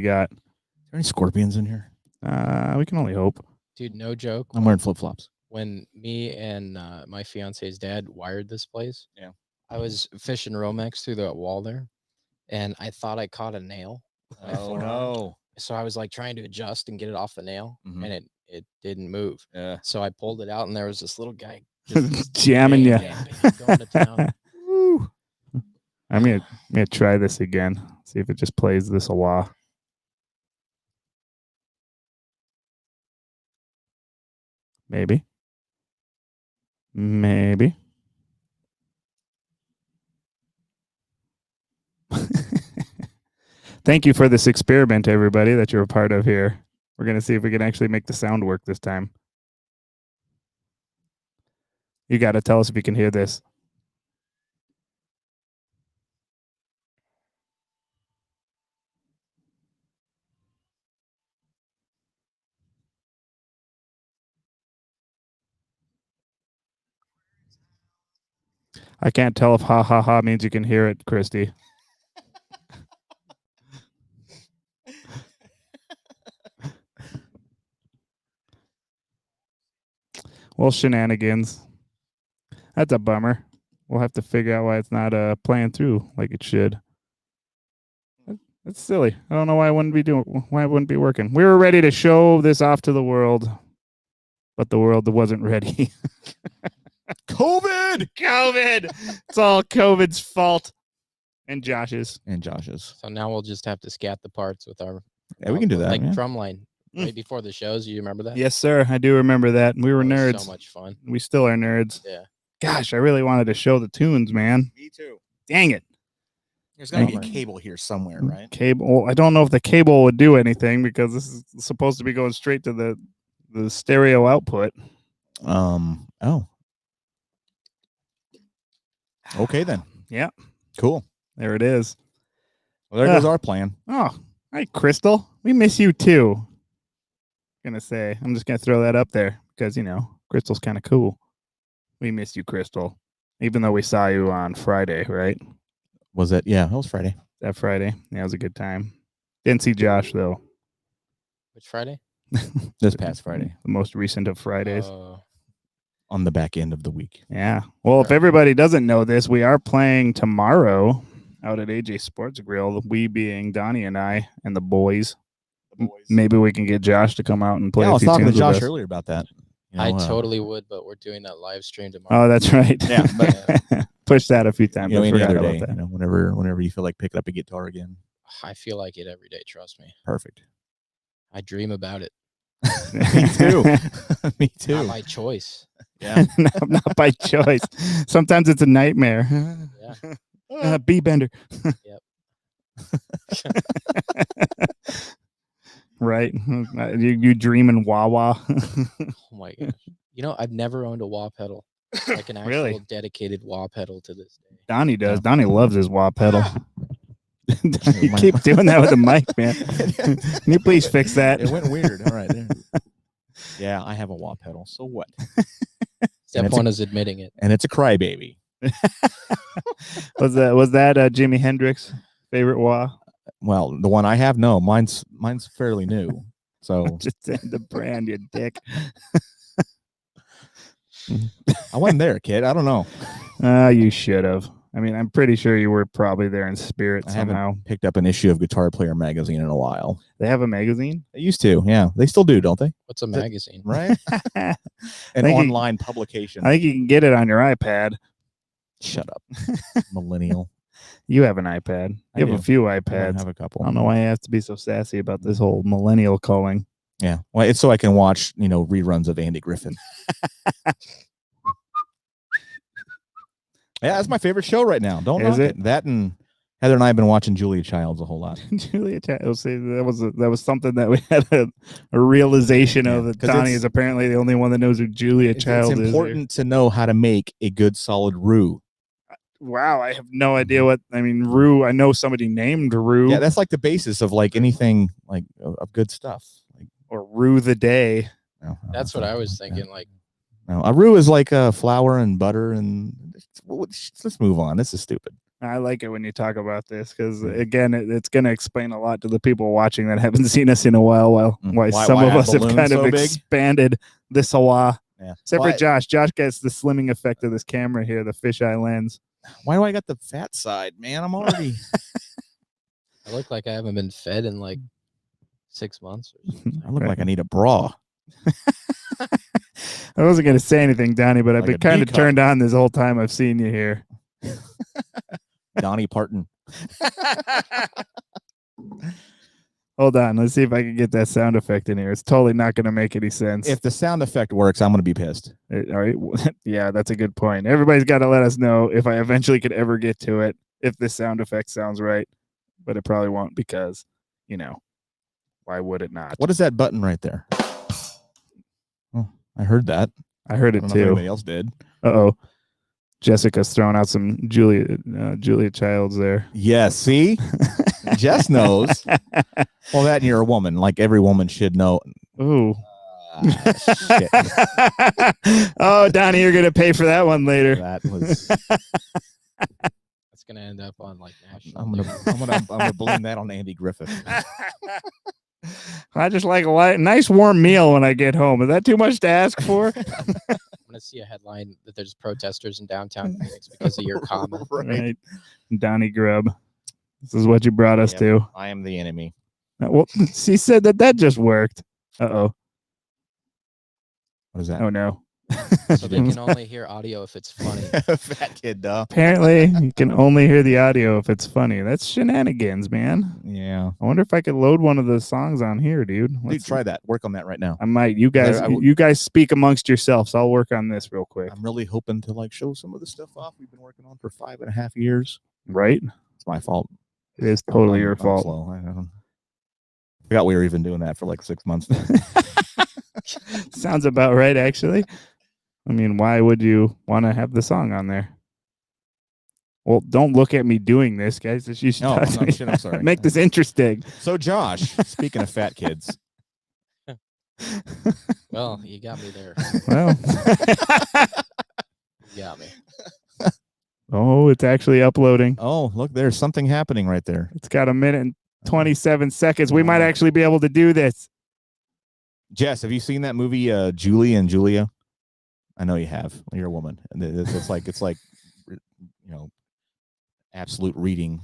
You got? Are there any scorpions in here? We can only hope. Dude, no joke. I'm wearing flip-flops. When me and my fiance's dad wired this place, yeah, I was fishing Romex through the wall there, and I thought I caught a nail. Oh no! So I was like trying to adjust and get it off the nail, and it didn't move. Yeah. So I pulled it out, and there was this little guy just jamming you. Going to town. Woo. I'm gonna try this again. See if it just plays this a while. Maybe. Thank you for this experiment, everybody, that you're a part of here. We're going to see if we can actually make the sound work this time. You got to tell us if you can hear this. I can't tell if ha ha ha means you can hear it, Christy. Well, shenanigans. That's a bummer. We'll have to figure out why it's not playing through like it should. It's silly. I don't know why it wouldn't be working. We were ready to show this off to the world, but the world wasn't ready. COVID. It's all COVID's fault. And Josh's. So now we'll just have to scat the parts with our. Yeah, we can do that. Like drumline. Right before the shows, you remember that? Yes, sir. I do remember that. We were nerds. So much fun. We still are nerds. Yeah. Gosh, I really wanted to show the tunes, man. Me too. Dang it. There's got to be a cable here somewhere, right? Cable. I don't know if the cable would do anything because this is supposed to be going straight to the stereo output. Oh. Okay then. Yeah. Cool. There it is. Well, there goes our plan. Oh, hi, Crystal. We miss you too. I'm just gonna throw that up there because Crystal's kind of cool. We miss you, Crystal. Even though we saw you on Friday, right? Was it? Yeah, it was Friday. That Friday. Yeah, it was a good time. Didn't see Josh though. Which Friday? This past Friday. The most recent of Fridays. On the back end of the week. Yeah. Well, if everybody doesn't know this, we are playing tomorrow out at AJ Sports Grill. We being Donnie and I and the boys. Maybe we can get Josh to come out and play. Yeah, I was talking to Josh earlier about that. I totally would, but we're doing that live stream tomorrow. Oh, that's right. Yeah, but push that a few times. Any other day, whenever you feel like picking up a guitar again. I feel like it every day. Trust me. Perfect. I dream about it. Me too. Me too. Not by choice. Yeah. Not by choice. Sometimes it's a nightmare. Yeah. B-bender. Yep. Right. You dreaming wah-wah. Oh my gosh. I've never owned a wah pedal. Like an actual Really? dedicated wah pedal to this day. Donnie does. Yeah. Donnie loves his wah pedal. You keep doing that with the mic, man. Can you please fix that? It went weird. All right. Yeah, I have a wah pedal. So what? Step one is admitting it. And it's a crybaby. Was that Jimi Hendrix favorite wah? Well, the one I have, no. Mine's fairly new. So just the brand, you dick. I wasn't there, kid. I don't know. You should have. I mean, I'm pretty sure you were probably there in spirit somehow. Haven't picked up an issue of Guitar Player magazine in a while. They have a magazine? They used to, yeah. They still do, don't they? What's a magazine? Right? An online publication. I think you can get it on your iPad. Shut up. Millennial. You have an iPad. You have a few iPads. I have a couple. I don't know why you have to be so sassy about this whole millennial calling. Yeah. Well, it's so I can watch, reruns of Andy Griffin. Yeah, that's my favorite show right now. Don't knock it? That and Heather and I have been watching Julia Childs a whole lot. Julia Childs. That was something that we had a realization of. That Donnie is apparently the only one that knows who Julia Childs is. It's important to know how to make a good solid roux. Wow, I have no idea roux. I know somebody named Roux. Yeah, that's like the basis of like anything like of good stuff. Or Roux the Day. No, that's what I was thinking. No, a roux is like flour and butter and let's move on. This is stupid. I like it when you talk about this because, again, it's going to explain a lot to the people watching that haven't seen us in a while. Why some of us have kind of expanded this a while. Yeah. Except for Josh. Josh gets the slimming effect of this camera here, the fisheye lens. Why do I got the fat side, man? I'm already. I look like I haven't been fed in like 6 months or something. I look like I need a bra. I wasn't going to say anything, Donnie, but I've been kind of turned on this whole time I've seen you here. Donnie Parton. Hold on. Let's see if I can get that sound effect in here. It's totally not going to make any sense. If the sound effect works, I'm going to be pissed. All right. Yeah, that's a good point. Everybody's got to let us know if I eventually could ever get to it, if this sound effect sounds right. But it probably won't because, why would it not? What is that button right there? Oh, I heard that. I heard it too. Everybody else did. Uh-oh. Jessica's throwing out some Julia Childs there. Yes, see? Jess knows. Well, that and you're a woman. Like every woman should know. Ooh. Shit. Oh, Donnie, you're going to pay for that one later. That was... That's going to end up on like national. I'm gonna blame that on Andy Griffith. I just like a nice warm meal when I get home. Is that too much to ask for? I'm going to see a headline that there's protesters in downtown Phoenix because of your comment. Right. Donny Grubb. This is what you brought us to. I am the enemy. Well, she said that just worked. Uh-oh. What is that? Oh, no. So they can only hear audio if it's funny. Fat kid, duh. Apparently, you can only hear the audio if it's funny. That's shenanigans, man. Yeah. I wonder if I could load one of the songs on here, dude. Dude, try that. Work on that right now. I might. You guys speak amongst yourselves. I'll work on this real quick. I'm really hoping to show some of the stuff off we've been working on for 5.5 years. Right? It's my fault. It is totally your fault. Slow. I forgot we were even doing that for 6 months. Sounds about right, actually. I mean, why would you want to have the song on there? Well, don't look at me doing this, guys. You should I'm sorry. Make this interesting. So, Josh, speaking of fat kids. Well, you got me there. Well, you got me. Oh, it's actually uploading. Oh, look, there's something happening right there. It's got 1 minute and 27 seconds. We might actually be able to do this. Jess, have you seen that movie, Julie and Julia? I know you have. You're a woman. It's like absolute reading.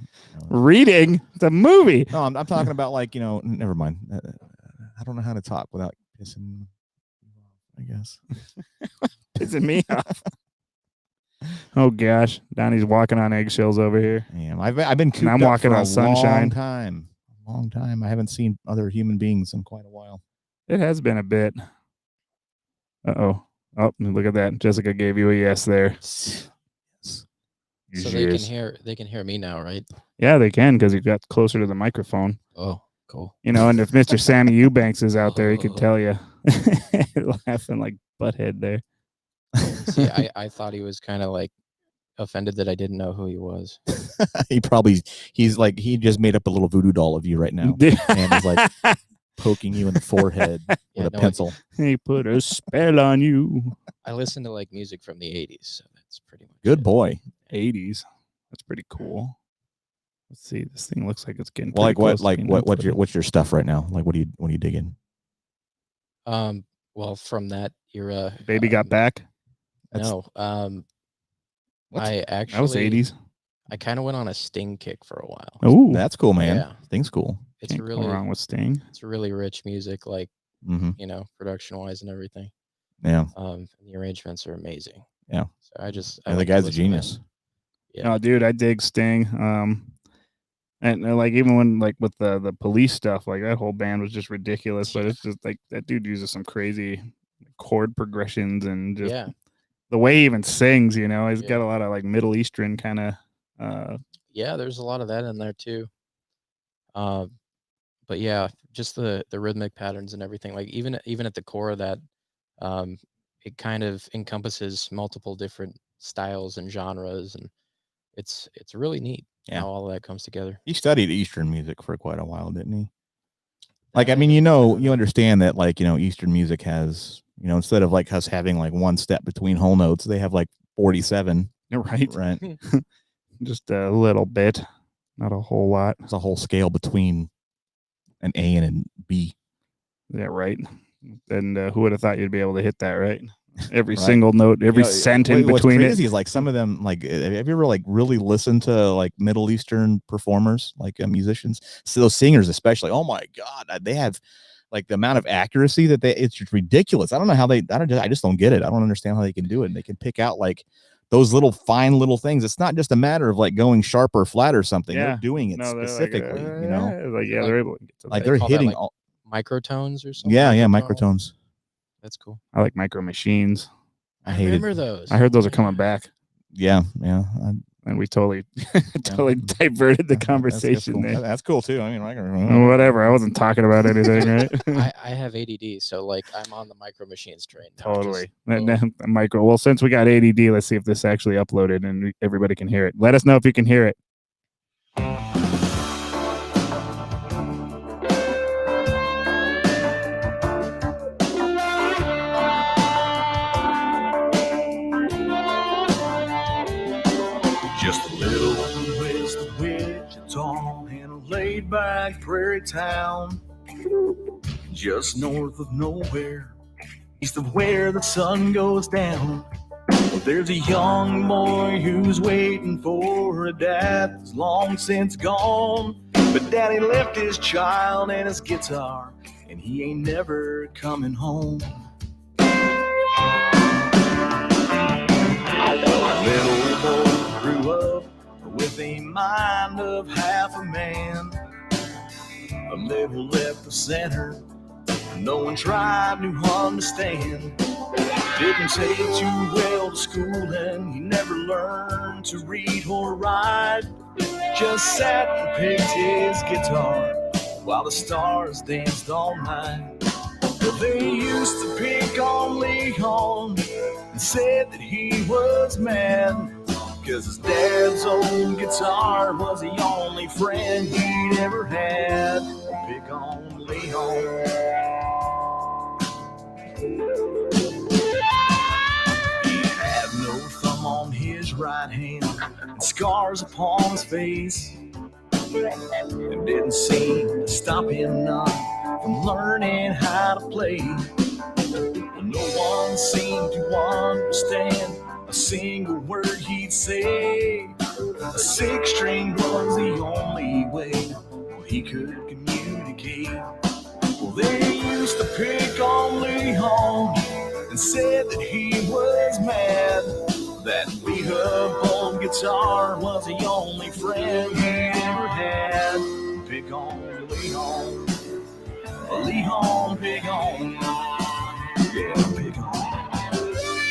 Reading? It's a movie. No, I'm talking about never mind. I don't know how to talk without pissing, I guess. Pissing me off. Oh gosh, Donnie's walking on eggshells over here. Yeah, I've been cooped I'm up walking for on a sunshine. Long time. I haven't seen other human beings in quite a while. It has been a bit. Uh-oh. Oh, look at that. Jessica gave you a yes there. So they can hear me now, right? Yeah, they can because you got closer to the microphone. Oh, cool. And if Mr. Sammy Eubanks is out there, he could tell you. Laughing like butthead there. See, I thought he was kind of offended that I didn't know who he was. he just made up a little voodoo doll of you right now. And he's poking you in the forehead with a pencil. He put a spell on you. I listen to music from the 80s, so that's pretty much good boy. 80s. That's pretty cool. Let's see. This thing looks like it's getting what's your stuff right now? What are you digging? Well, from that era, Baby Got Back. No. I actually that was 80s. I kind of went on a Sting kick for a while. Oh, that's cool, man. Yeah. Sting's cool. It's Can't really go wrong with Sting. It's really rich music, production wise and everything. Yeah. The arrangements are amazing. Yeah. So I the guy's a genius. Yeah. Oh, dude, I dig Sting. And even when with the Police stuff, that whole band was just ridiculous. But it's just that dude uses some crazy chord progressions and just the way he even sings. He's got a lot of Middle Eastern kind of. Yeah, there's a lot of that in there too. But yeah, just the rhythmic patterns and everything. Even at the core of that, it kind of encompasses multiple different styles and genres, and it's really neat how all of that comes together. He studied Eastern music for quite a while, didn't he? You understand that Eastern music has, instead of us having one step between whole notes, they have 47. Right. just a little bit, not a whole lot. There's a whole scale between an A and a B. Yeah, right. And who would have thought you'd be able to hit that, right? Every Right. single note, every cent in what's between crazy it. is like some of them, like, have you ever like really listened to like Middle Eastern performers, like musicians? So those singers, especially, oh my God, they have like the amount of accuracy that it's just ridiculous. I don't know how I just don't get it. I don't understand how they can do it. And they can pick out like those little fine little things. It's not just a matter of like going sharp or flat or something. Yeah. They're doing it No, they're specifically, like, you know, like, yeah, Like- they're able to get to like that. they're call that, hitting like, all. microtones or something. Yeah, microtones. That's cool. I like Micro Machines. I hate it. remember those. I heard those are coming back, Yeah. and we totally diverted the That's conversation cool. there. That's cool too. I mean, Whatever. I wasn't talking about anything, right? I have ADD, so like I'm on the Micro Machines train. now, Totally. just- Micro. Well, since we got ADD, let's see if this actually uploaded and everybody can hear it. Let us know if you can hear it. Just a little west of Wichita in a laid-back prairie town, just north of nowhere, east of where the sun goes down. Well, there's a young boy who's waiting for a dad that's long since gone. But daddy left his child and his guitar, and he ain't never coming home. Little boy grew up with a mind of half a man, a little left of center, no one tried to understand. Didn't take too well to school and he never learned to read or write. Just sat and picked his guitar while the stars danced all night. Well, they used to pick on Leon and said that he was mad, 'cause his dad's old guitar was the only friend he'd ever had. Pick on Leon. He had no thumb on his right hand and scars upon his face. It didn't seem to stop him none from learning how to play. No one seemed to understand a single word he'd say. A six string was the only way he could communicate. Well, they used to pick on Leon and said that he was mad. That beat up old guitar was the only friend he ever had. Pick on Leon. Leon, pick on. Yeah, pick on.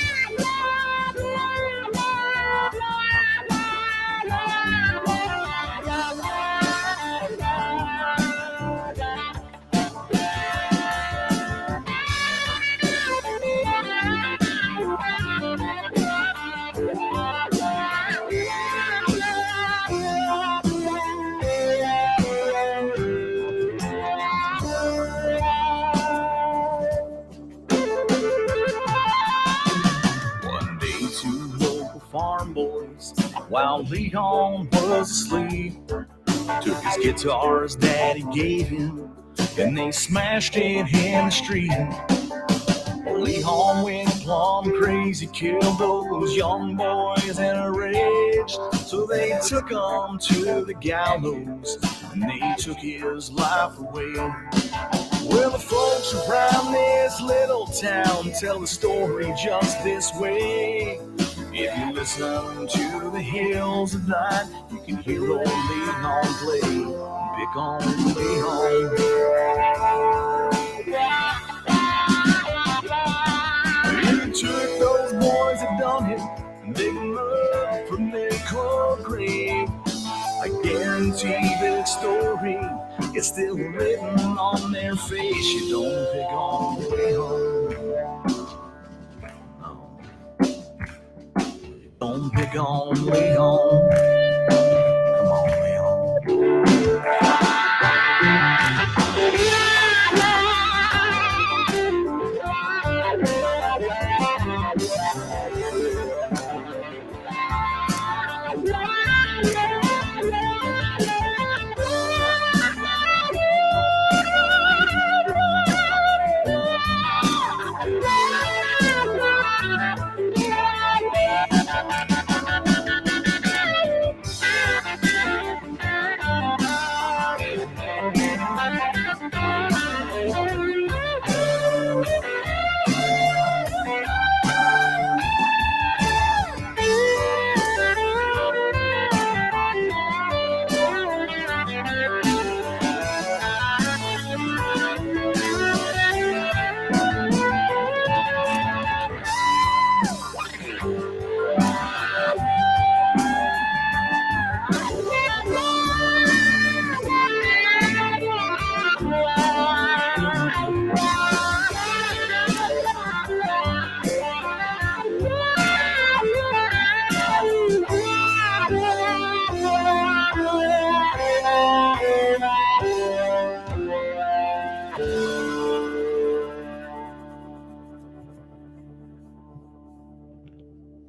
One day, two local farm boys, while Leon was asleep, took his guitar his daddy gave him, and they smashed it in the street. Well, Leon went plumb crazy, killed those young boys in a rage. So they took him to the gallows, and they took his life away. Well, the folks around this little town tell the story just this way. If you listen to the hills at night, you can hear old Leon play. Pick on Leon. He took those boys that done him and dig them up from their cold grave. I guarantee that story is still written on their face. You don't pick on Leon. No. You don't pick on Leon. Come on, Leon.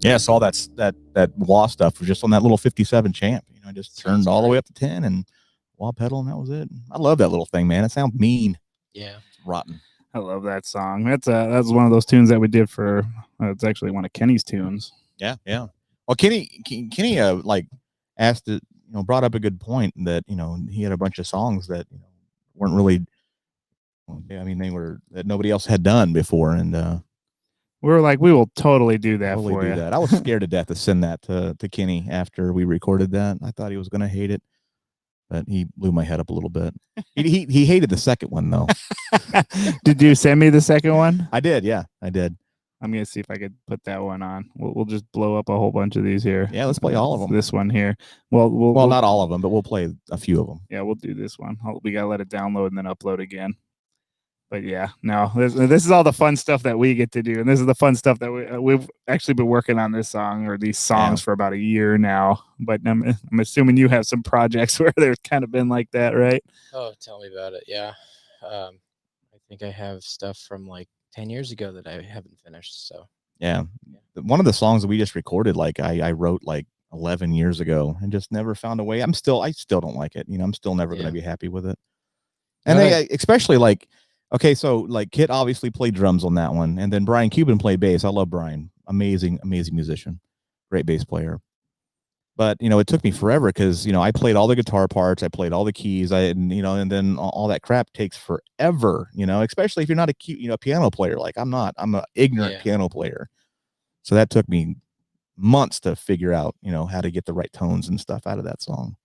Yeah, I saw that wah stuff was just on that little 57 champ. You know, I just turned all the way up to 10 and wah pedal, and that was it. I love that little thing, man. It sounds mean. Yeah. It's rotten. I love that song. That's one of those tunes that we did for. It's actually one of Kenny's tunes. Yeah. Well, Kenny, like asked it, brought up a good point that he had a bunch of songs that weren't really. I mean, they were that nobody else had done before, and we were like, we will totally do that totally for do you. that. I was scared to death to send that to Kenny after we recorded that. I thought he was going to hate it, but he blew my head up a little bit. He hated the second one though. Did you send me the second one? I did. Yeah, I did. I'm gonna see if I could put that one on. We'll just blow up a whole bunch of these here. Yeah, let's play all of them. This one here. Well, not all of them, but we'll play a few of them. Yeah, we'll do this one. We gotta let it download and then upload again. But yeah, no, this is all the fun stuff that we get to do, and this is the fun stuff that we've actually been working on this song or these songs for about a year now. But I'm assuming you have some projects where there's kind of been like that, right? Oh, tell me about it. Yeah, I think I have stuff from like 10 years ago that I haven't finished. So yeah, one of the songs that we just recorded, like I wrote like 11 years ago, and just never found a way. I still don't like it. I'm still never going to be happy with it. And especially like. Okay, so like Kit obviously played drums on that one, and then Brian Cuban played bass. I love Brian, amazing musician, great bass player. But it took me forever because I played all the guitar parts, I played all the keys, and then all that crap takes forever. Especially if you're not a piano player like I'm not. I'm an ignorant piano player, so that took me months to figure out how to get the right tones and stuff out of that song.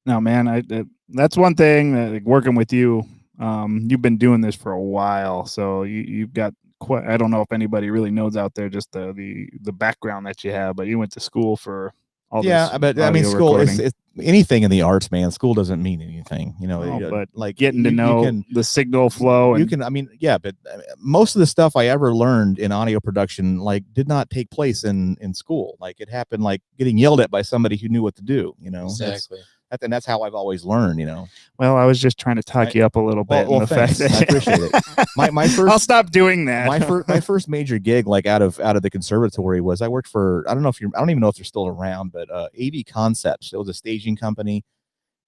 No, man, that's one thing that like, working with you. You've been doing this for a while, so you've got quite. I don't know if anybody really knows out there just the background that you have, but you went to school for all this. Yeah, but I mean, school is anything in the arts, man. School doesn't mean anything, but like getting to know the signal flow. You can, I mean, yeah, but most of the stuff I ever learned in audio production, like, did not take place in school. Like, it happened, like getting yelled at by somebody who knew what to do. Exactly. And that's how I've always learned, Well, I was just trying to talk you up a little bit. Well, thanks. I appreciate it. My first, I'll stop doing that. my first major gig, like out of the conservatory, was I worked for I don't even know if they're still around, but AV Concepts. It was a staging company.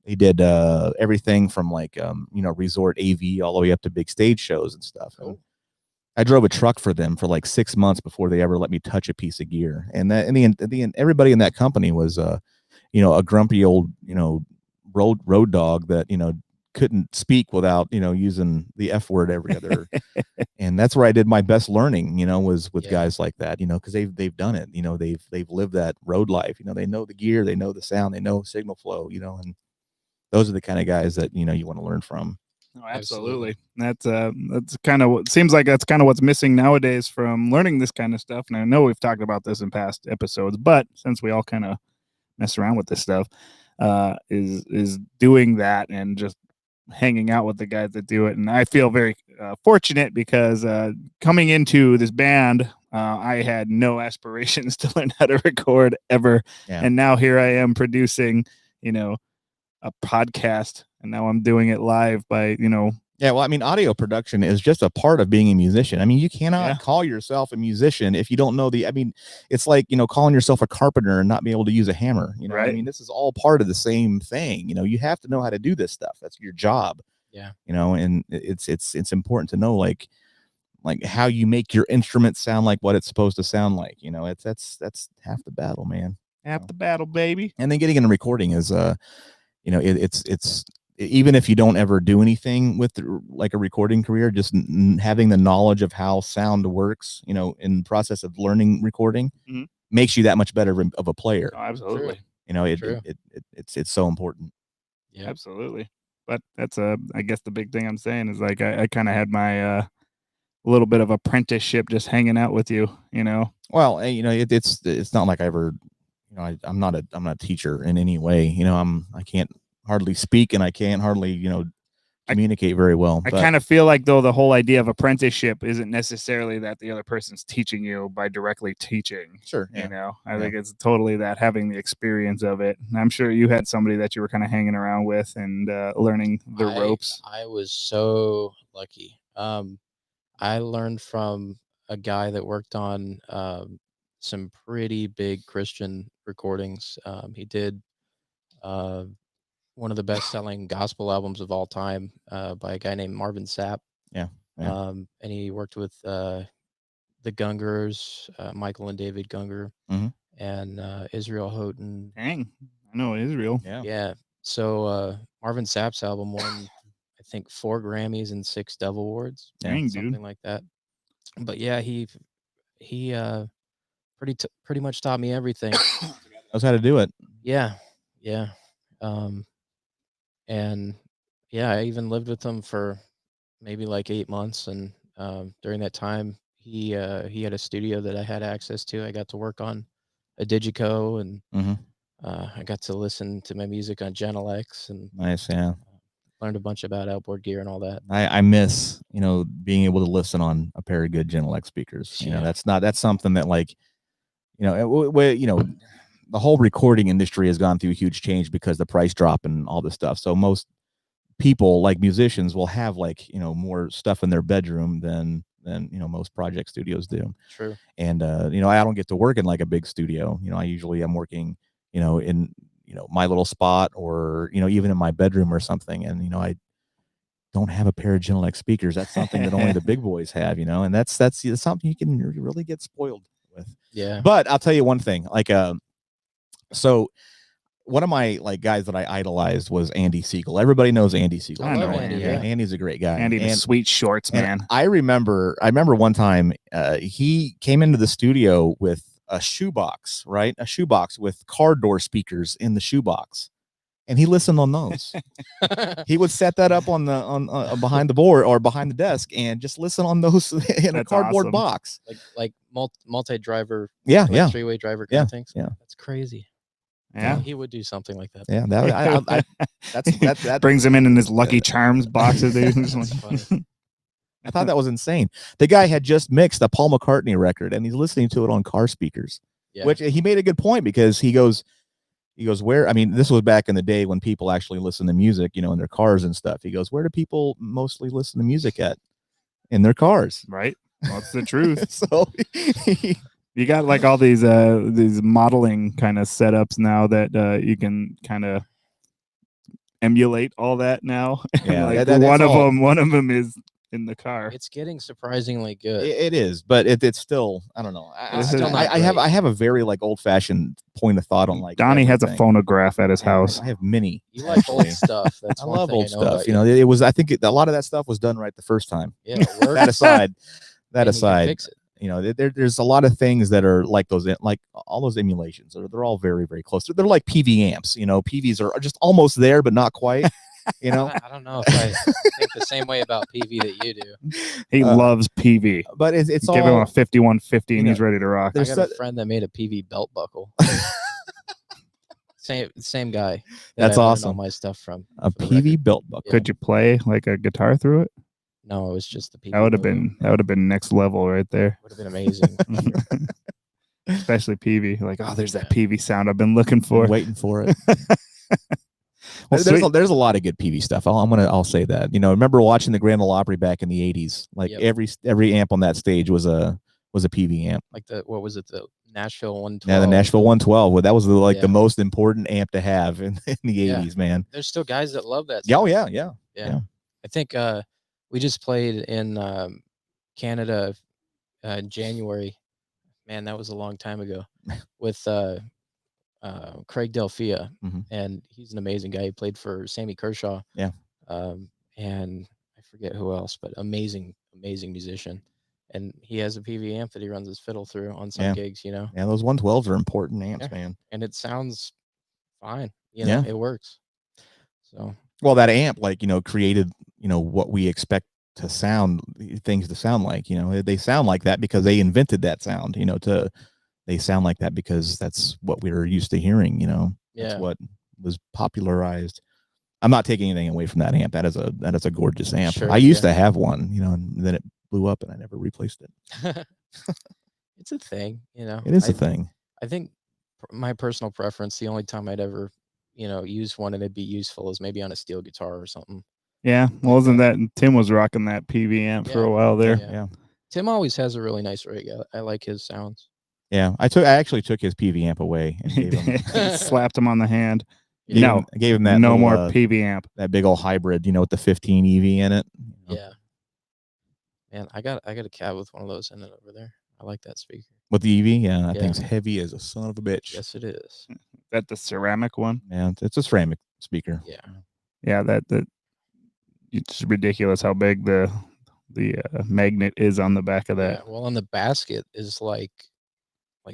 They did everything from like resort AV all the way up to big stage shows and stuff. And I drove a truck for them for like 6 months before they ever let me touch a piece of gear. And that in the end, everybody in that company was a grumpy old, road dog that, couldn't speak without, using the F word every other. And that's where I did my best learning, was with guys like that, because they've done it, they've lived that road life, they know the gear, they know the sound, they know signal flow, and those are the kind of guys that, you want to learn from. Oh, absolutely. That's kind of what seems like that's kind of what's missing nowadays from learning this kind of stuff. And I know we've talked about this in past episodes, but since we all kind of mess around with this stuff, is doing that and just hanging out with the guys that do it. And I feel very fortunate because coming into this band, I had no aspirations to learn how to record ever. Yeah. And now here I am producing, a podcast, and now I'm doing it live by, Yeah, well, I mean, audio production is just a part of being a musician. I mean, you cannot call yourself a musician if you don't know it's like, calling yourself a carpenter and not be able to use a hammer, right? I mean, this is all part of the same thing. You have to know how to do this stuff. That's your job. Yeah. And it's important to know, like how you make your instrument sound like what it's supposed to sound like. That's half the battle, man. Half the battle, baby. And then getting into recording is, it's even if you don't ever do anything with like a recording career, just having the knowledge of how sound works, in the process of learning recording, makes you that much better of a player. Oh, absolutely. It's so important. Yeah, absolutely. But that's I guess the big thing I'm saying is like, I kind of had my, little bit of apprenticeship just hanging out with you, Well, it's not like I ever, I'm not a teacher in any way. I can't hardly speak, and I can't hardly, communicate very well. I kind of feel like though the whole idea of apprenticeship isn't necessarily that the other person's teaching you by directly teaching. Sure, You know, I Yeah. think it's totally that having the experience of it. And I'm sure you had somebody that you were kind of hanging around with and learning the ropes. I was so lucky. I learned from a guy that worked on some pretty big Christian recordings. He did one of the best-selling gospel albums of all time by a guy named Marvin Sapp. Yeah. And he worked with the Gungers, Michael and David Gunger, Mhm. and Israel Houghton. Dang, I know Israel. Yeah. So Marvin Sapp's album won, I think, 4 Grammys and 6 Dove Awards. Dang, Something dude. like that. But yeah, he pretty much taught me everything. Knows how to do it. Yeah. And yeah, I even lived with him for maybe like 8 months, and during that time, he had a studio that I had access to. I got to work on a Digico, and Mhm. I got to listen to my music on Gentle X, and Nice, yeah. learned a bunch about outboard gear and all that. I miss, being able to listen on a pair of good Gentle X speakers. Yeah. That's something that, like, the whole recording industry has gone through a huge change because the price drop and all this stuff. So most people, like musicians, will have, like, more stuff in their bedroom than most project studios do. True. And I don't get to work in like a big studio. I usually am working in my little spot, or even in my bedroom or something. And I don't have a pair of Gentle X speakers. That's something that only the big boys have, and that's something you can really get spoiled with. Yeah. But I'll tell you one thing, like so one of my, like, guys that I idolized was Andy Siegel. Everybody knows Andy Siegel. I know right? Andy, yeah. Andy's a great guy. Andy, the sweet shorts, and man. I remember one time he came into the studio with a shoebox, right? A shoebox with car door speakers in the shoebox, and he listened on those. He would set that up on behind the board or behind the desk and just listen on those in a That's cardboard awesome. box. like multi-driver, Yeah, like yeah, 3-way driver kind of things. yeah. That's crazy. Yeah. He would do something like that. yeah. That brings him in his Lucky Charms boxes, dude. That's funny. I thought that was insane. The guy had just mixed a Paul McCartney record, and he's listening to it on car speakers. Yeah. Which he made a good point, because he goes, where, I mean, this was back in the day when people actually listened to music, in their cars and stuff. He goes, where do people mostly listen to music at? In their cars. Right. That's the truth. So you got like all these modeling kind of setups now that you can kind of emulate all that now. Yeah, like that's one all. of them is in the car. It's getting surprisingly good. It is, but it's still, I don't know. It's still not I have great. a very, like, old fashioned point of thought on, like, Donnie has a everything. phonograph at his house. I have many. You like old actually. stuff. That's I one love thing old I know stuff. about You know, it was, I think a lot of that stuff was done right the first time. Yeah, it works. That aside, and you can fix it. there's a lot of things that are like those, like all those emulations. They're all very, very close. They're like PV amps. PVs are just almost there, but not quite. I don't know if I think the same way about PV that you do. He loves PV. But it's Give him all a 5150 and you he's ready to rock. I There's got a friend that made a PV belt buckle. Same guy. That's I learned awesome. All my stuff from a for the PV record. belt buckle. Could you play like a guitar through it? No, it was just the PV. That would have logo. been next level right there. Would have been amazing. Especially PV. Like, oh, there's that PV sound I've been looking for. Waiting for it. Well, there's a lot of good PV stuff. I'll say that. Remember watching the Grand Ole Opry back in the 80s? Like, Yep. every amp on that stage was a PV amp. Like what was it? The Nashville 112. Yeah, the Nashville 112. Well, that was the Yeah. most important amp to have in the Yeah. 80s, man. There's still guys that love that. Yeah, oh, stuff. yeah. Yeah. I think we just played in Canada in January. Man, that was a long time ago. With Craig Delphia, Mhm. and he's an amazing guy. He played for Sammy Kershaw. Yeah. And I forget who else, but amazing musician. And he has a PV amp that he runs his fiddle through on some Yeah. gigs, Yeah, those 112s are important amps, Yeah. man. and it sounds fine. Yeah. It works. So Well, that amp, like, created, what we expect to sound, things to sound like. They sound like that because they invented that sound. They sound like that because that's what we were used to hearing. That's yeah, what was popularized. I'm not taking anything away from that amp. That is a gorgeous amp. Sure, I used yeah. to have one, you know, and then it blew up and I never replaced it. It's a thing, you know. It is a thing. I think my personal preference, the only time I'd ever, you know, use one and it'd be useful is maybe on a steel guitar or something. Yeah, well, wasn't that Tim was rocking that PV amp for a while there? Yeah. Tim always has a really nice rig. I like his sounds. Yeah, I actually took his PV amp away and gave him slapped him on the hand. I gave him that no little, more PV amp. that big old hybrid, you know, with the 15 EV in it. You know? Yeah. Man, I got a cab with one of those in it over there. I like that speaker. With the EV, yeah, that thing's heavy as a son of a bitch. Yes, it is. Is that the ceramic one? Yeah, it's a ceramic speaker. Yeah. Yeah, that it's ridiculous how big the magnet is on the back of that. Yeah, well, on the basket is like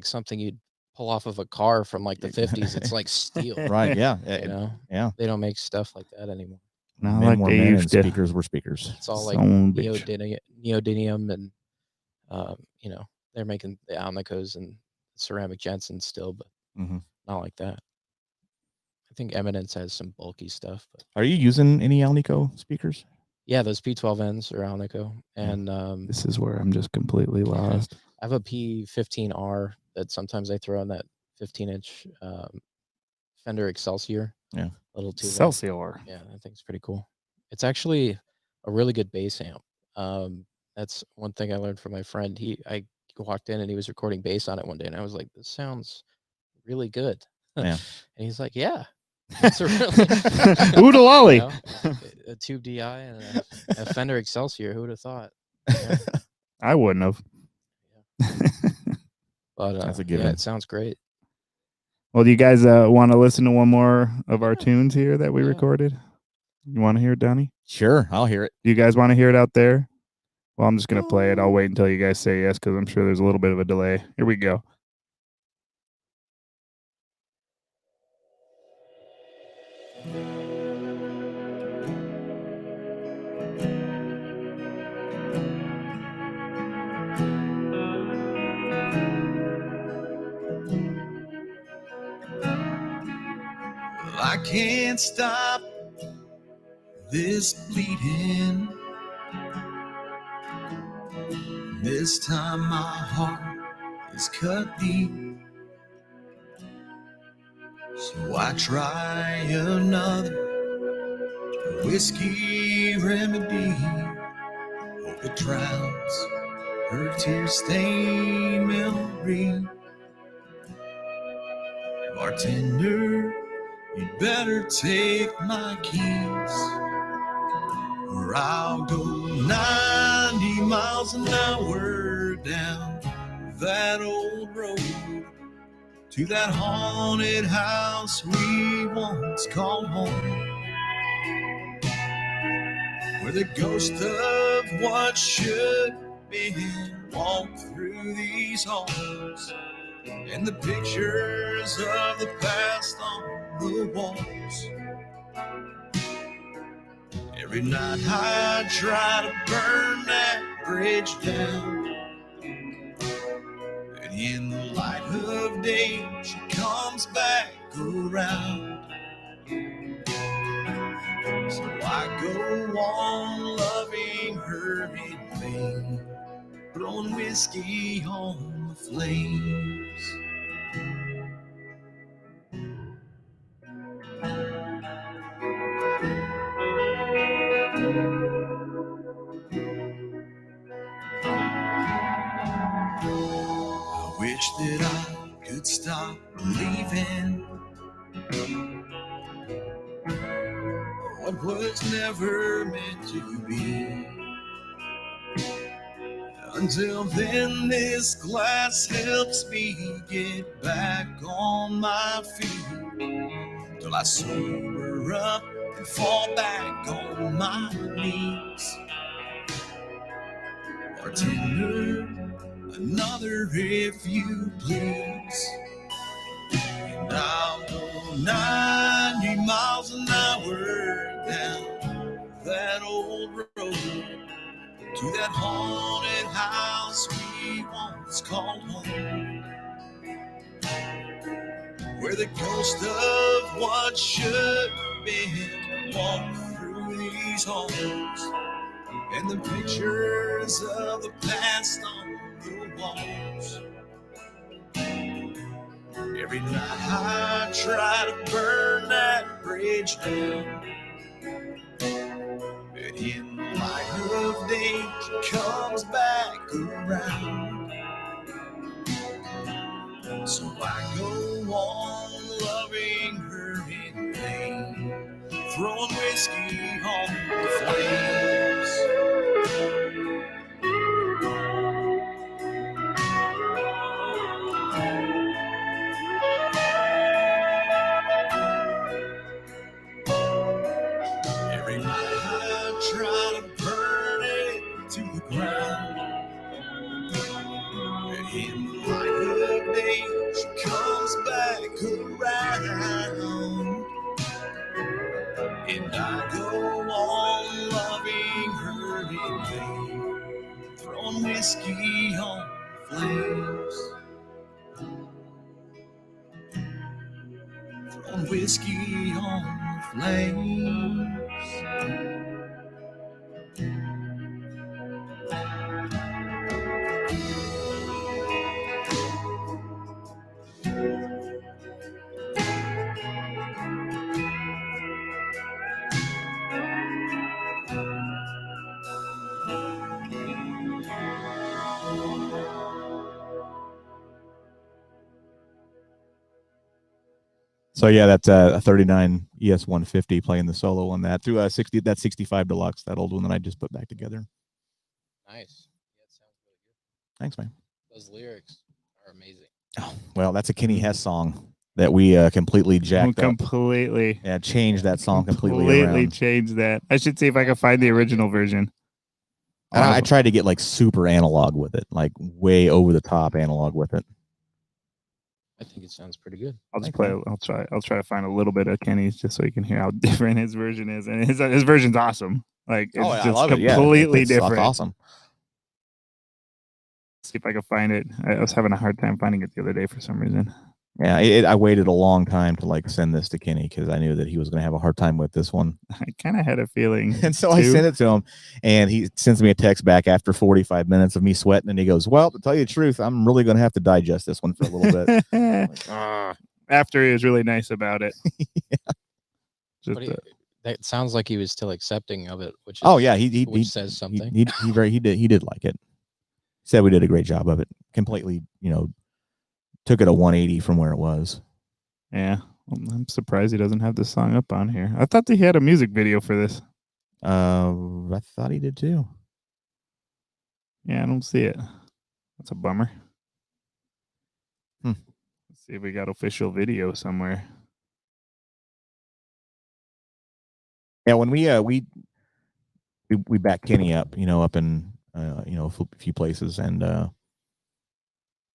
something you'd pull off of a car from like the 50s. It's like steel. Right, yeah. You know? Yeah. They don't make stuff like that anymore. Not Men like were they men used and to. speakers were speakers. It's all like Son bitch. neodymium and you know, they're making the Alnicos and ceramic Jensens still, but not like that. I think Eminence has some bulky stuff. But are you using any Alnico speakers? yeah, those P12Ns are Alnico, and This is where I'm just completely lost. I have a P15R that sometimes I throw on that 15-inch Fender Excelsior. Yeah, little 2 Excelsior. Yeah, that thing's pretty cool. It's actually a really good bass amp. That's one thing I learned from my friend. I walked in and he was recording bass on it one day, and I was like, "This sounds really good." Yeah, and he's like, "Yeah, it's a really Oodle lolly." you know, a Tube DI and a Fender Excelsior. Who would have thought? Yeah. I wouldn't have. But That's a yeah, given. it sounds great. Well, do you guys want to listen to one more of our tunes here that we recorded? You want to hear it, Donny? Sure, I'll hear it. Do you guys want to hear it out there? Well, I'm just going to play it. I'll wait until you guys say yes because I'm sure there's a little bit of a delay. Here we go. I can't stop this bleeding. This time my heart is cut deep. So I try another whiskey remedy. Hope it drowns her tear-stained memory. Bartender, you'd better take my keys, or I'll go 90 miles an hour down that old road to that haunted house we once called home, where the ghost of what should have been walked through these halls, and the pictures of the past on the walls. Every night I try to burn that bridge down, and in the light of day she comes back around. So I go on loving her in vain, throwing whiskey on the flames. I wish that I could stop believing what was never meant to be. Until then, this glass helps me get back on my feet, till I sober up and fall back on my knees. Bartender, another if you please, and I'll go 90 miles an hour down that old road to that haunted house we once called home, where the ghost of what should have been walk through these halls, and the pictures of the past on the walls. Every night I try to burn that bridge down, but in the light of day she comes back around. So I go on loving her in vain, throwing whiskey on the flames. Every night I try to burn it to the ground, but in the light of day she comes back around. And I go on loving her in vain, throwing whiskey on the flames. Throwing whiskey on the flames. So yeah, that's a 39 ES 150 playing the solo on that through a 65 Deluxe, that old one that I just put back together. Nice. Yeah, it sounds really good. Thanks, man. Those lyrics are amazing. Oh, well, that's a Kenny Hess song that we completely jacked up. Completely. Yeah, changed that song completely Completely around. changed that. I should see if I can find the original version. I tried to get like super analog with it, like way over the top analog with it. I think it sounds pretty good. I'll just Thanks, play. man. I'll try to find a little bit of Kenny's just so you can hear how different his version is, and his version's awesome. Like it's I just love it. Yeah, completely it's different. awesome. See if I can find it. I was having a hard time finding it the other day for some reason. Yeah, I waited a long time to like send this to Kenny because I knew that he was going to have a hard time with this one. I kind of had a feeling. And so I sent it to him, and he sends me a text back after 45 minutes of me sweating, and he goes, "Well, to tell you the truth, I'm really going to have to digest this one for a little bit." it. After he was really nice about it. Yeah. Just, But that sounds like he was still accepting of it, which is, Oh yeah, he says something. He did like it. Said we did a great job of it. Completely, took it a 180 from where it was. yeah, I'm surprised he doesn't have this song up on here. I thought that he had a music video for this. I thought he did too. Yeah, I don't see it. That's a bummer. Hmm. Let's see if we got official video somewhere. Yeah, when we back Kenny up, up in a few places, and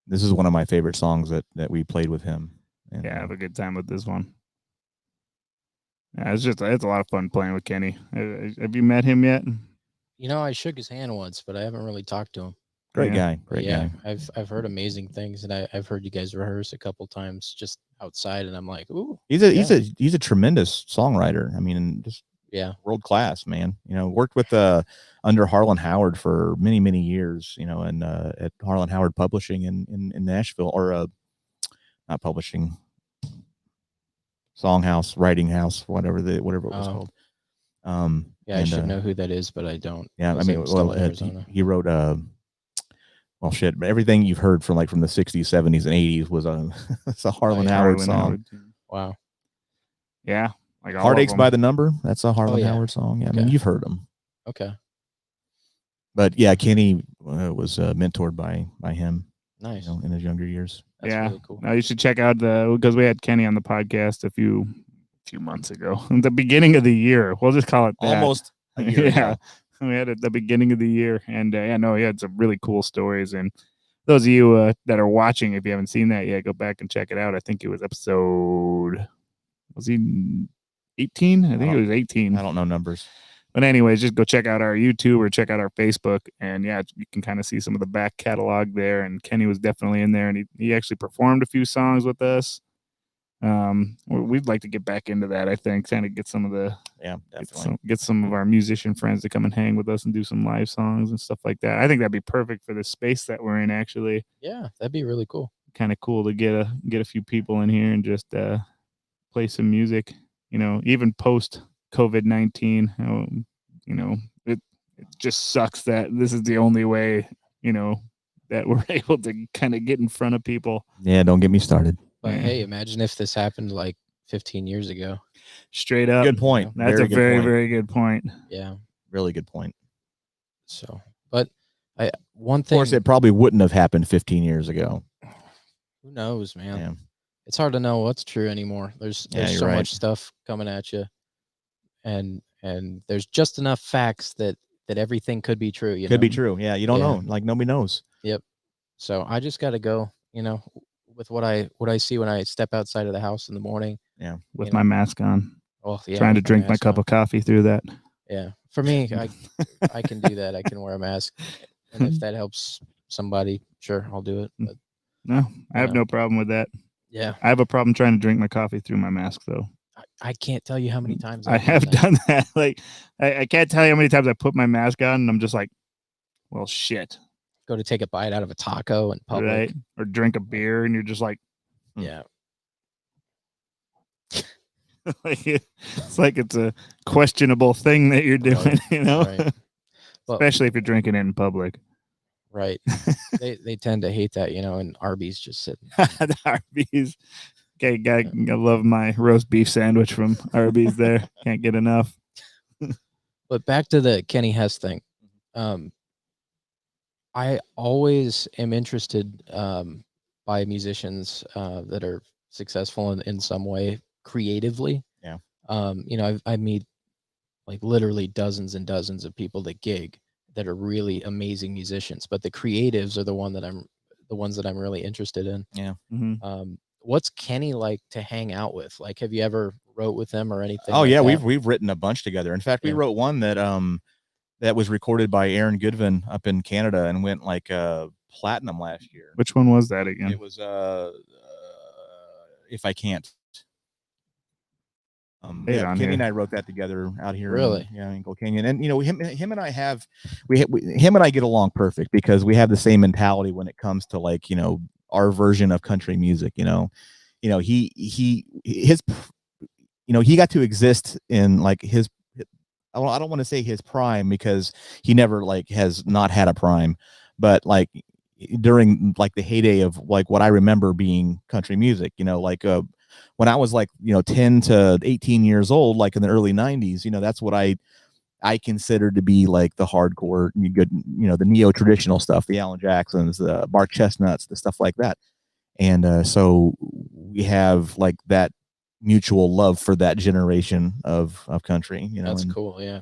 this is one of my favorite songs that we played with him. And, Yeah, have a good time with this one. Yeah, it's a lot of fun playing with Kenny. Have you met him yet? I shook his hand once, but I haven't really talked to him. great Yeah. guy. I've heard amazing things, and I've heard you guys rehearse a couple times just outside, and I'm like, ooh. He's a tremendous songwriter. I mean, just world class, man. Worked with under Harlan Howard for many, many years, and at Harlan Howard Publishing in Nashville, or not publishing, Songhouse, Writing House, whatever it was called. I should know who that is, but I don't. Yeah, I mean, he wrote well, shit, but everything you've heard from the 60s, 70s, and 80s was it's a Harlan Howard song. Wow. Yeah. Like Heartaches by the Number. That's a Harlan Howard song. Yeah, okay. I mean, you've heard them. Okay. But yeah, Kenny was mentored by him. Nice. In his younger years. That's really cool. Now you should check out because we had Kenny on the podcast a few months ago, in the beginning of the year. We'll just call it that. Almost a year ago. We had it at the beginning of the year, and he had some really cool stories. And those of you that are watching, if you haven't seen that yet, go back and check it out. I think it was was he 18? I think it was 18. I don't know numbers. But anyways, just go check out our YouTube or check out our Facebook, and you can kind of see some of the back catalog there. And Kenny was definitely in there, and he actually performed a few songs with us. We'd like to get back into that. I think kind of get some of the definitely. get some of our musician friends to come and hang with us and do some live songs and stuff like that. I think that'd be perfect for the space that we're in. Actually, Yeah, that'd be really cool. kind of cool to get a few people in here and just play some music. You know, even post COVID-19, you know, it just sucks that this is the only way, you know, that we're able to kind of get in front of people. Yeah, don't get me started. But Yeah. hey, imagine if this happened like 15 years ago. Straight up. Good point. That's a very good point. Yeah. Really good point. So, but one Of thing. course, it probably wouldn't have happened 15 years ago. Who knows, man? Yeah. It's hard to know what's true anymore. There's you're so right. much stuff coming at you, and there's just enough facts that everything could be true. Could be true. Yeah, you don't know. Like nobody knows. Yep. So I just got to go. You know, with what I see when I step outside of the house in the morning. Yeah, with my mask on. Well, yeah, trying to drink my cup of coffee through that. Yeah, for me, I can do that. I can wear a mask, and if that helps somebody, sure, I'll do it. But no, I have no problem with that. Yeah, I have a problem trying to drink my coffee through my mask, though. I can't tell you how many times I have done that. Like, I can't tell you how many times I put my mask on, and I'm just like, well, shit. Go to take a bite out of a taco in public, right? Or drink a beer, and you're just like, yeah. Like it's like it's a questionable thing that you're doing, Right, you know, right. Well, especially if you're drinking it in public. Right. they tend to hate that, you know, and Arby's just sitting. The Arby's. Okay, I love my roast beef sandwich from Arby's there. Can't get enough. But back to the Kenny Hess thing. I always am interested by musicians that are successful in some way creatively. Yeah. You know, I meet like literally dozens and dozens of people that gig that are really amazing musicians, but the creatives are the ones that I'm really interested in. Yeah. Mm-hmm. What's Kenny like to hang out with? Like, have you ever wrote with him or anything? Oh, like yeah, that? we've written a bunch together. In fact, we wrote one that that was recorded by Aaron Goodvin up in Canada and went like platinum last year. Which one was that again? It was If I Can't. Kenny and I wrote that together out here. Really? In Gold Canyon. And you know, him and I have him and I get along perfect because we have the same mentality when it comes to, like, you know, our version of country music. You know, he got to exist in like his, I don't want to say his prime because he never like has not had a prime, but like during like the heyday of like what I remember being country music, you know, like when I was like, you know, 10 to 18 years old, like in the early 90s, you know, that's what I considered to be like the hardcore, good, you know, the neo-traditional stuff, the Alan Jacksons, the Bark Chestnuts, the stuff like that. And so we have like that mutual love for that generation of country, you know. That's cool. Yeah.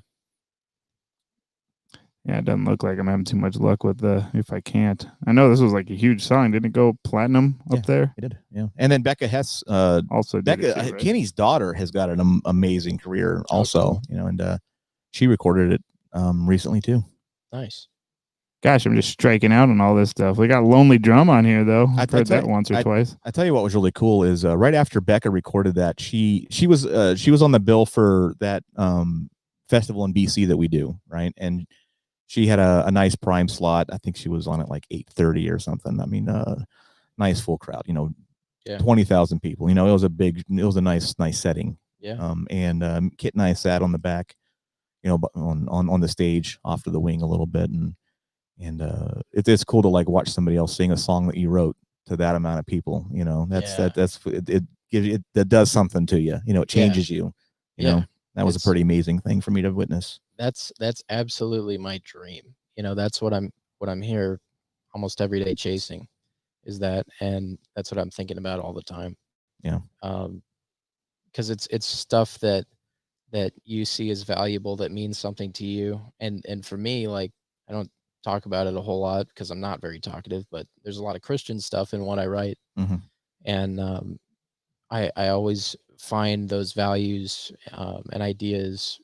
Yeah, it doesn't look like I'm having too much luck with If I Can't. I know this was like a huge song. Didn't it go platinum up there? It did. Yeah. And then Becca Hess, also did it too, right? Kenny's daughter has got an amazing career also, cool. you know, and she recorded it recently too. Nice. Gosh, I'm just striking out on all this stuff. We got Lonely Drum on here though. I've heard that once or twice. I tell you what was really cool is right after Becca recorded that, she was on the bill for that festival in BC that we do, right? And she had a nice prime slot. I think she was on at like 8:30 or something. I mean, nice full crowd, you know, 20,000 people. You know, it was a nice setting. Yeah. And Kit and I sat on the back, you know, on the stage off to the wing a little bit, and it's cool to like watch somebody else sing a song that you wrote to that amount of people. You know, that does something to you. You know, it changes you. You know, that was a pretty amazing thing for me to witness. That's absolutely my dream. You know, that's what I'm here almost every day chasing, is that, and that's what I'm thinking about all the time. Yeah. Because it's stuff that you see as valuable, that means something to you, and for me, like, I don't talk about it a whole lot because I'm not very talkative, but there's a lot of Christian stuff in what I write. Mm-hmm. And I always find those values and ideas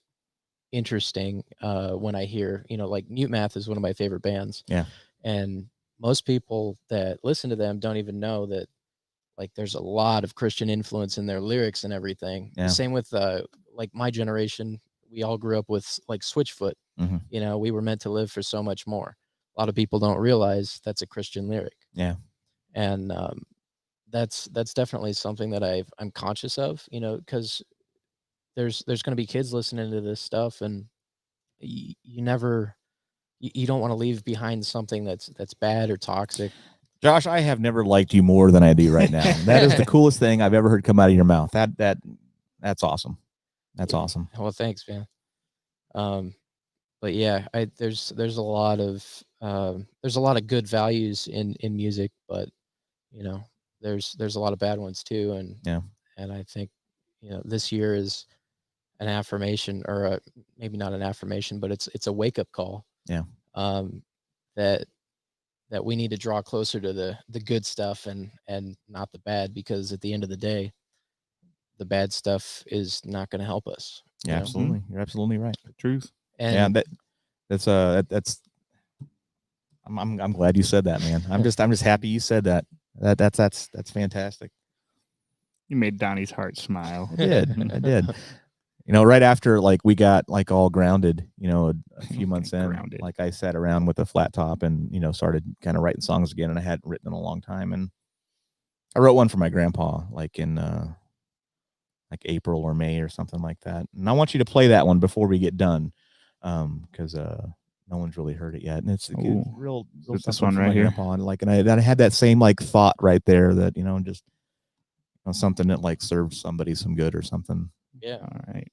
interesting when I hear, you know, like Mute Math is one of my favorite bands. Yeah. And most people that listen to them don't even know that like there's a lot of Christian influence in their lyrics and everything. Yeah. Same with like my generation, we all grew up with like Switchfoot. Mhm. You know, we were meant to live for so much more. A lot of people don't realize that's a Christian lyric. Yeah. And that's definitely something that I'm conscious of, you know, because there's going to be kids listening to this stuff, and you don't want to leave behind something that's bad or toxic. Josh, I have never liked you more than I do right now. That is the coolest thing I've ever heard come out of your mouth. That's awesome. That's awesome. Well, thanks, man. But yeah, there's a lot of good values in music, but you know, there's a lot of bad ones too, and I think, you know, this year is an affirmation, or maybe not an affirmation, but it's a wake up call. Yeah. That we need to draw closer to the good stuff and not the bad, because at the end of the day, the bad stuff is not going to help us. Yeah, absolutely. You're absolutely right. The truth. And that's I'm glad you said that, man. I'm just happy you said that. That's fantastic. You made Donnie's heart smile. I did. You know, right after like we got like all grounded, you know, a few months in, Grounded. like I sat around with a flat top and, you know, started kind of writing songs again, and I hadn't written in a long time. And I wrote one for my grandpa, like in like April or May or something like that. And I want you to play that one before we get done, because no one's really heard it yet. And it's a good, real this something one for right my here? grandpa. And like, and I had that same like thought right there that, you know, just, you know, something that like serves somebody some good or something. yeah, All right.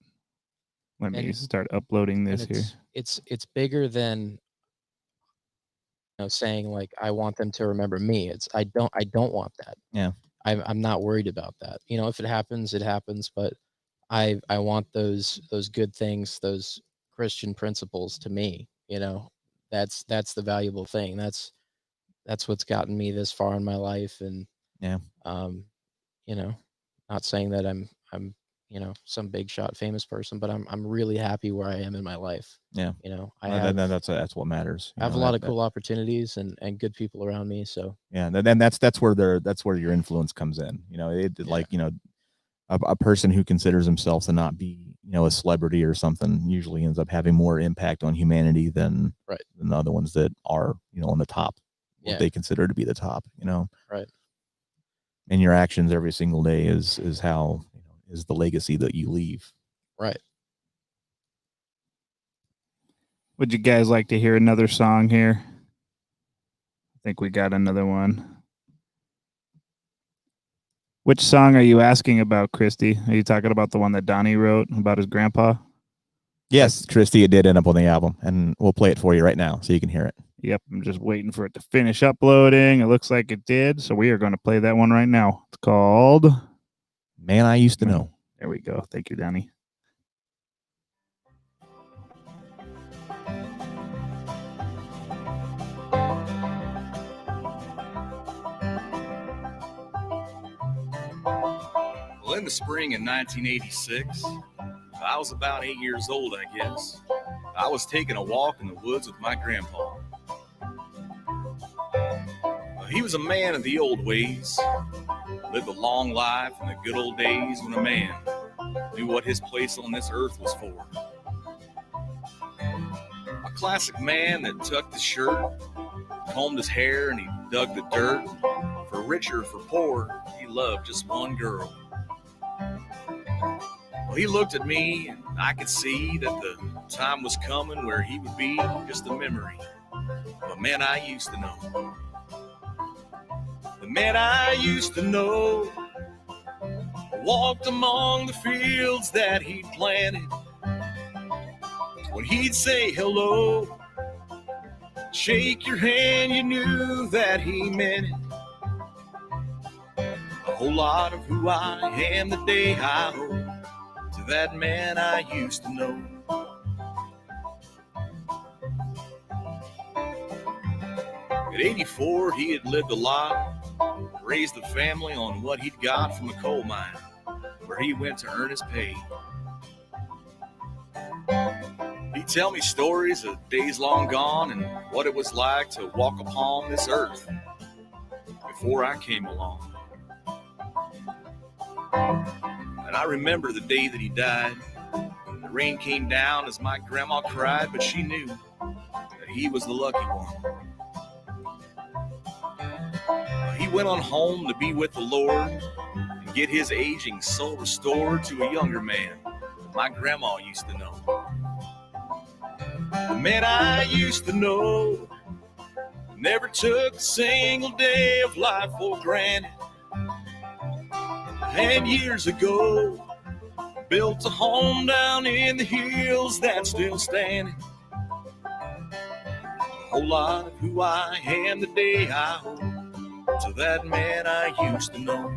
Let me And- start uploading this and here. it's bigger than, you know, saying like I want them to remember me. It's I don't want that. Yeah. I'm not worried about that. You know, if it happens, it happens. But I want those good things, those Christian principles to me. You know, that's the valuable thing. That's what's gotten me this far in my life. And Yeah. you know, not saying that I'm you know, some big shot famous person, but I'm really happy where I am in my life. Yeah. You know, That's what matters. I have a lot of cool opportunities and good people around me. So Yeah, and then that's where your influence comes in. You know, like, you know, a person who considers himself to not be, you know, a celebrity or something usually ends up having more impact on humanity than the other ones that are, you know, on the top, what they consider to be the top. You know, right. And your actions every single day is how, you know, is the legacy that you leave. Right. Would you guys like to hear another song here? I think we got another one. Which song are you asking about, Christy? Are you talking about the one that Donnie wrote about his grandpa? Yes, Christy, it did end up on the album, and we'll play it for you right now so you can hear it. Yep, I'm just waiting for it to finish uploading. It looks like it did, so we are going to play that one right now. It's called Man I Used to Know. There we go. Thank you, Donnie. Well, in the spring of 1986, I was about 8 years old, I guess. I was taking a walk in the woods with my grandpa. He was a man of the old ways, lived a long life in the good old days when a man knew what his place on this earth was for. A classic man that tucked his shirt, combed his hair, and he dug the dirt. For richer, for poor, he loved just one girl. Well, he looked at me, and I could see that the time was coming where he would be just a memory of a man I used to know. The man I used to know walked among the fields that he'd planted. When he'd say hello, shake your hand, you knew that he meant it. A whole lot of who I am today I owe to that man I used to know. At 84, he had lived a lot, raised a family on what he'd got from a coal mine, where he went to earn his pay. He'd tell me stories of days long gone and what it was like to walk upon this earth before I came along. And I remember the day that he died. The rain came down as my grandma cried, but she knew that he was the lucky one. He went on home to be with the Lord and get his aging soul restored to a younger man that my grandma used to know. The man I used to know never took a single day of life for granted. And years ago, built a home down in the hills that's still standing. A whole lot of who I am today I owe to that man I used to know.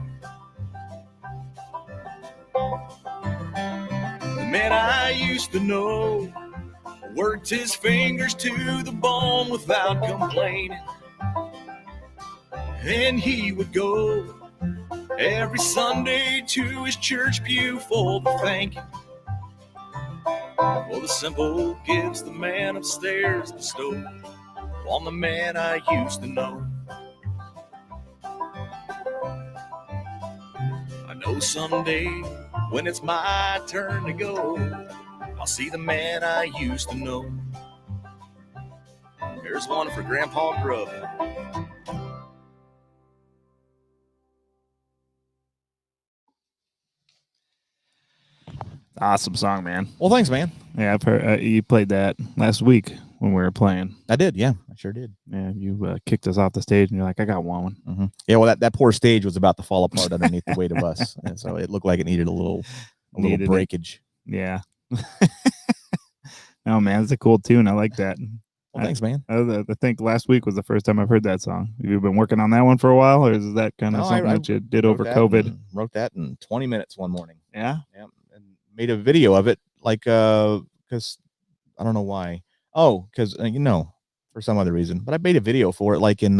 The man I used to know worked his fingers to the bone without complaining. And he would go every Sunday to his church pew for the thank you for the simple gifts the man upstairs bestowed on the man I used to know. I know someday when it's my turn to go, I'll see the man I used to know. Here's one for Grandpa Grubb. Awesome song, man. Well, thanks, man. Yeah, I've heard you played that last week when we were playing. I did. Yeah, I sure did. Yeah, you kicked us off the stage, and you're like, "I got one." Mm-hmm. Yeah, well, that poor stage was about to fall apart underneath the weight of us, and so it looked like it needed a little breakage. Yeah. Oh man, it's a cool tune. I like that. Well, thanks, man. I think last week was the first time I've heard that song. Have you been working on that one for a while, or is that kind of something that you did over COVID? Wrote that in 20 minutes one morning. Yeah. Yeah, and made a video of it, like because I don't know why. Oh, because for some other reason. But I made a video for it, like in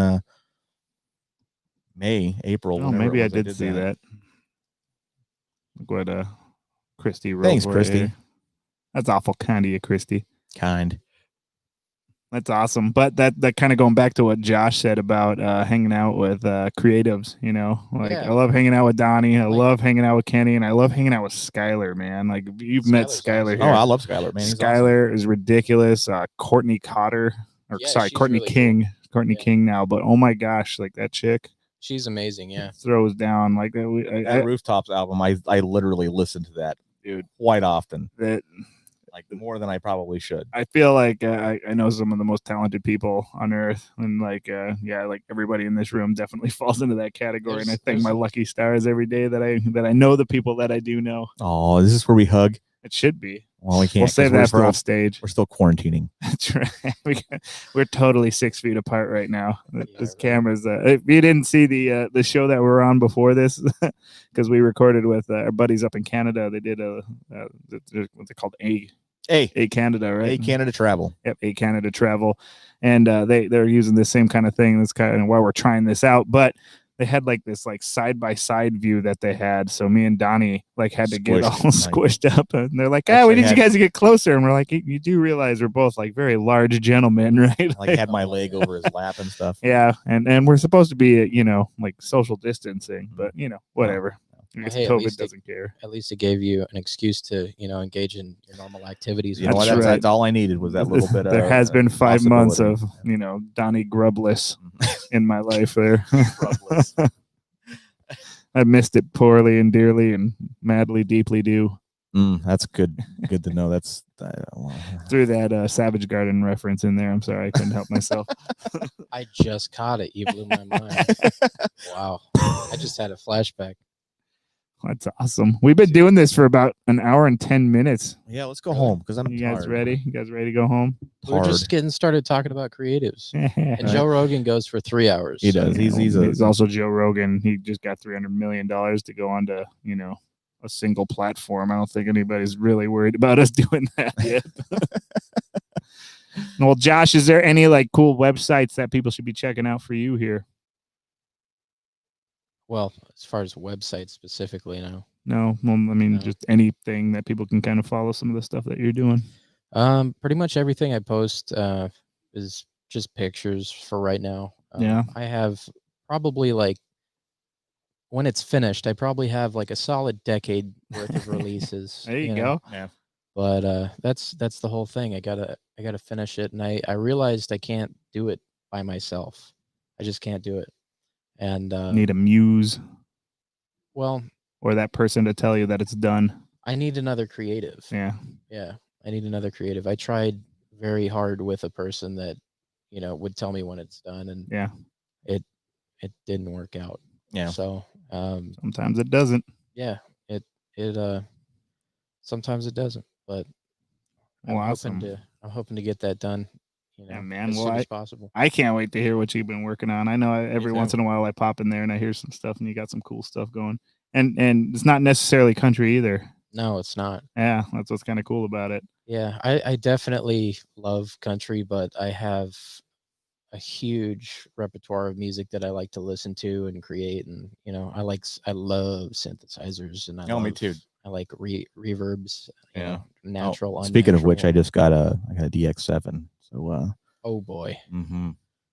May, April. Oh, maybe I did see that. Look what Christy wrote. Thanks, Christy. You. That's awful kind of you, Christy. Kind. That's awesome. But that kind of going back to what Josh said about hanging out with creatives, I love hanging out with Donny. I love hanging out with Kenny, and I love hanging out with Skylar, man. Like you've met Skylar here. Oh, I love Skylar, man. Skylar is ridiculous. Courtney Cotter, Courtney really King. Cool. Courtney King now, but oh my gosh, like that chick. She's amazing, yeah. Throws down like that. That Rooftops album, I literally listen to that, dude, quite often. Like more than I probably should. I feel like I know some of the most talented people on earth, and like everybody in this room definitely falls into that category. And I thank my lucky stars every day that I know the people that I do know. Oh, is this where we hug? It should be. Well, we can't. We'll save that for off stage. We're still quarantining. That's right. We're totally 6 feet apart right now. This camera's. If you didn't see the show that we were on before this, because we recorded with our buddies up in Canada, they did what's it called? A Canada, right? A Canada Travel. Yep, A Canada Travel, and they're using the same kind of thing. That's kind of why we're trying this out, but. They had like this like side by side view that they had. So me and Donny like had to get all squished up, and they're like, we need you guys to get closer. And we're like, you do realize we're both like very large gentlemen, right? Like had my leg over his lap and stuff. Yeah. And we're supposed to be, like social distancing, but whatever. Hey, COVID doesn't care. At least it gave you an excuse to, engage in your normal activities. That's all I needed was that little bit. There has been 5 months of, Donny Grubbless in my life there. I missed it poorly and dearly and madly, deeply do. That's good. Good to know. That's threw that Savage Garden reference in there. I'm sorry, I couldn't help myself. I just caught it. You blew my mind. Wow. I just had a flashback. That's awesome. We've been doing this for about an hour and 10 minutes. Yeah, let's go home because I'm You tired. guys ready? You guys ready to go home? We're just getting started talking about creatives. And Joe Rogan goes for 3 hours. He does. He's also Joe Rogan. He just got $300 million to go onto, a single platform. I don't think anybody's really worried about us doing that yet. Well, Josh, is there any like cool websites that people should be checking out for you here? Well, as far as websites specifically, no. No, well, I mean, just anything that people can kind of follow some of the stuff that you're doing. Pretty much everything I post is just pictures for right now. Yeah. I have probably like when it's finished, I probably have like a solid decade worth of releases. There you know? go. Yeah. But that's the whole thing. I gotta finish it, and I realized I can't do it by myself. I just can't do it. And Need a muse well, or that person to tell you that it's done. I need another creative. Yeah. Yeah, I need another creative. I tried very hard with a person that, would tell me when it's done, and Yeah. it didn't work out. Yeah. So Sometimes it doesn't. yeah, it sometimes it doesn't, but Well, awesome. I'm hoping to get that done, Yeah, man. as Well, soon as possible. I can't wait to hear what you've been working on. I know every too. once in a while I pop in there and I hear some stuff, and you got some cool stuff going. And it's not necessarily country either. No, it's not. Yeah, that's what's kind of cool about it. Yeah, I definitely love country, but I have a huge repertoire of music that I like to listen to and create, and I love synthesizers, and Oh, me too. I like reverbs. Yeah. Natural. Speaking of which, I unnatural. just got a DX7. So Oh boy. mm-hmm.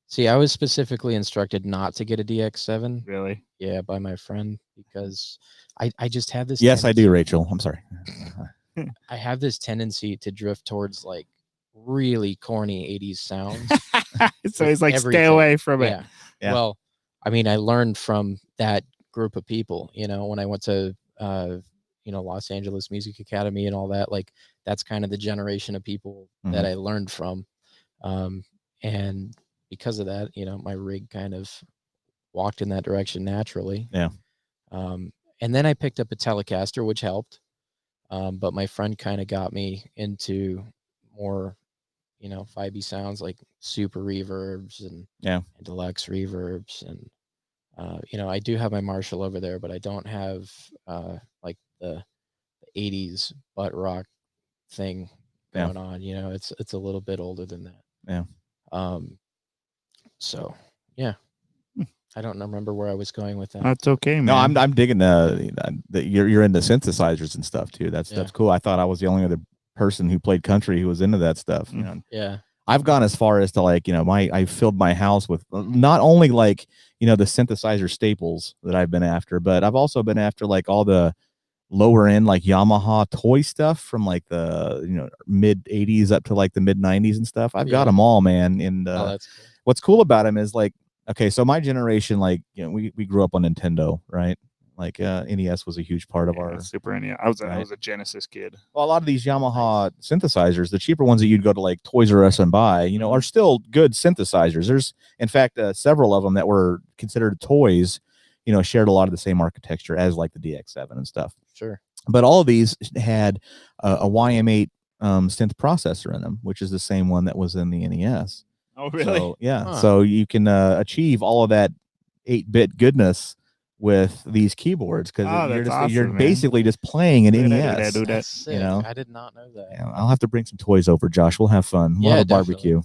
See, I was specifically instructed not to get a DX7. Really? Yeah, by my friend, because I just have this. Yes, I do, tendency- Rachel. I'm sorry. I have this tendency to drift towards like really corny 80s sounds. So with he's like, stay everything. away from it. Yeah. Yeah. Well, I mean, I learned from that group of people, when I went to, Los Angeles Music Academy and all that. Like, that's kind of the generation of people that I learned from. And because of that, my rig kind of walked in that direction naturally. Yeah. And then I picked up a Telecaster, which helped. But my friend kind of got me into more, 5e sounds, like super reverbs and deluxe reverbs. And, I do have my Marshall over there, but I don't have like the 80s butt rock thing going on. It's a little bit older than that. Yeah. So yeah. I don't remember where I was going with that. That's okay, man. No, I'm digging the you're into synthesizers and stuff too. That's cool. I thought I was the only other person who played country who was into that stuff. Yeah. I've gone as far as to I filled my house with not only the synthesizer staples that I've been after, but I've also been after all the lower end Yamaha toy stuff from the mid 80s up to the mid 90s and stuff. I've got them all, man. And that's cool. What's cool about them is okay, so my generation, we grew up on Nintendo, right? NES was a huge part of our Super NES. I was a Genesis kid. Well, a lot of these Yamaha synthesizers, the cheaper ones that you'd go to Toys R Us and buy, are still good synthesizers. There's, in fact, several of them that were considered toys, shared a lot of the same architecture as the DX7 and stuff. Sure. But all of these had a YM8 synth processor in them, which is the same one that was in the NES. Oh, really? So, yeah. So you can achieve all of that 8-bit goodness with these keyboards because you're basically just playing an NES. That's sick. I did not know that. Yeah, I'll have to bring some toys over, Josh. We'll have fun. We'll have a barbecue.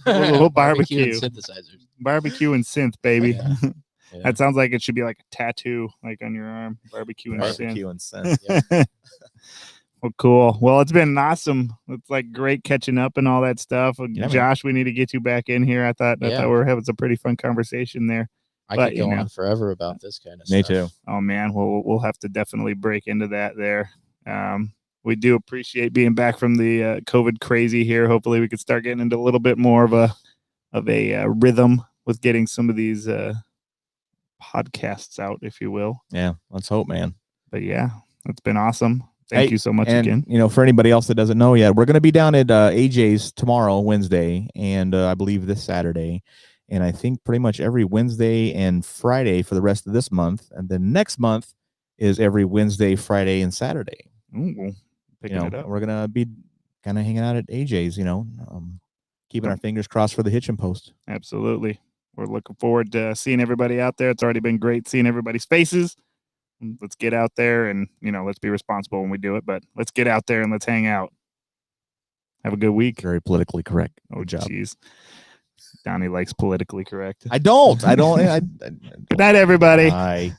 We'll barbecue. And synthesizers. Barbecue and synth, baby. Yeah. That sounds like it should be like a tattoo, on your arm. Barbecue and synth. Yeah. Well, cool. Well, it's been awesome. It's great catching up and all that stuff. Josh, we need to get you back in here. I thought we were having some pretty fun conversation there. I could go on forever about this kind of stuff. Me too. Oh man, we'll have to definitely break into that there. We do appreciate being back from the COVID crazy here. Hopefully we could start getting into a little bit more of a rhythm with getting some of these podcasts out, if you will. Yeah, let's hope, man. But yeah, it's been awesome. Thank you so much again. For anybody else that doesn't know yet, we're going to be down at AJ's tomorrow, Wednesday, and I believe this Saturday. And I think pretty much every Wednesday and Friday for the rest of this month. And then next month is every Wednesday, Friday, and Saturday. Ooh, picking it up. We're going to be kind of hanging out at AJ's, keeping our fingers crossed for the hitching post. Absolutely. We're looking forward to seeing everybody out there. It's already been great seeing everybody's faces. Let's get out there and, let's be responsible when we do it, but let's get out there and let's hang out. Have a good week. Very politically correct. Oh, jeez. Donny likes politically correct. I don't. Good night, everybody. Bye.